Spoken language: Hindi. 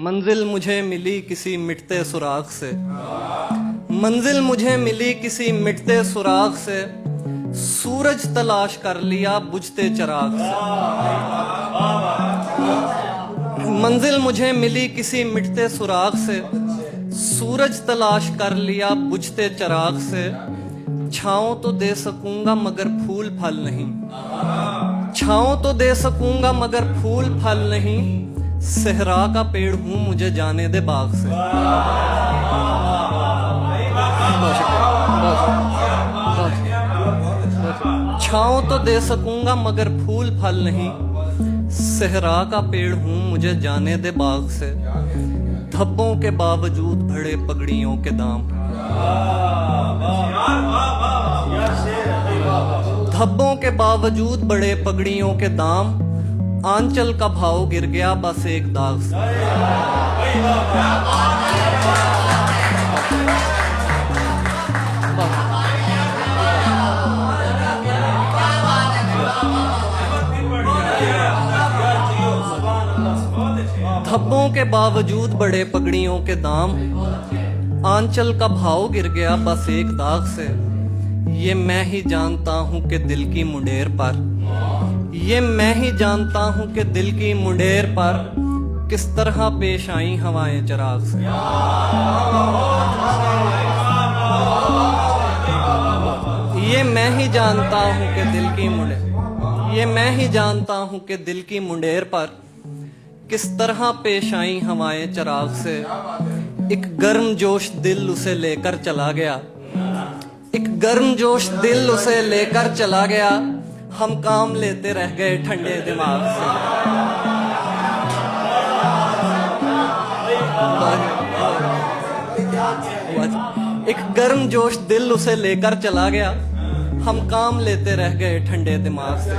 मंजिल मुझे मिली किसी मिटते सुराग से, मंजिल मुझे मिली किसी मिटते सुराग से, सूरज तलाश कर लिया बुझते चिराग से। मंजिल मुझे मिली किसी मिटते सुराग से, सूरज तलाश कर लिया बुझते चिराग से। छाँव तो दे सकूंगा मगर फूल फल नहीं, छाँव तो दे सकूंगा मगर फूल फल नहीं। सहरा का पेड़ हूं मुझे जाने दे बाग से। छाँव तो दे सकूंगा मगर फूल फल नहीं, सहरा का पेड़ हूं मुझे जाने दे बाग से। धब्बों के बावजूद बढ़े पगड़ियों के दाम, धब्बों के बावजूद बढ़े पगड़ियों के दाम। आंचल का भाव गिर गया बस एक दाग से। धब्बों के बावजूद बढ़े पगड़ियों के दाम, आंचल का भाव गिर गया बस एक दाग से। ये मैं ही जानता हूं कि दिल की मुंडेर पर, ये मैं ही जानता हूं कि दिल की मुंडेर पर किस तरह पेश आई हवाएं चिराग से। ये मैं ही जानता हूं कि दिल की मुंडेर, ये मैं ही जानता हूं कि दिल की मुंडेर पर किस तरह पेश आई हवाएं चिराग से। एक गर्म जोश दिल उसे लेकर चला गया, एक गर्म जोश दिल उसे लेकर चला गया। हम काम लेते रह गए ठंडे दिमाग से। एक गर्म जोश दिल उसे लेकर चला गया, हम काम लेते रह गए ठंडे दिमाग से।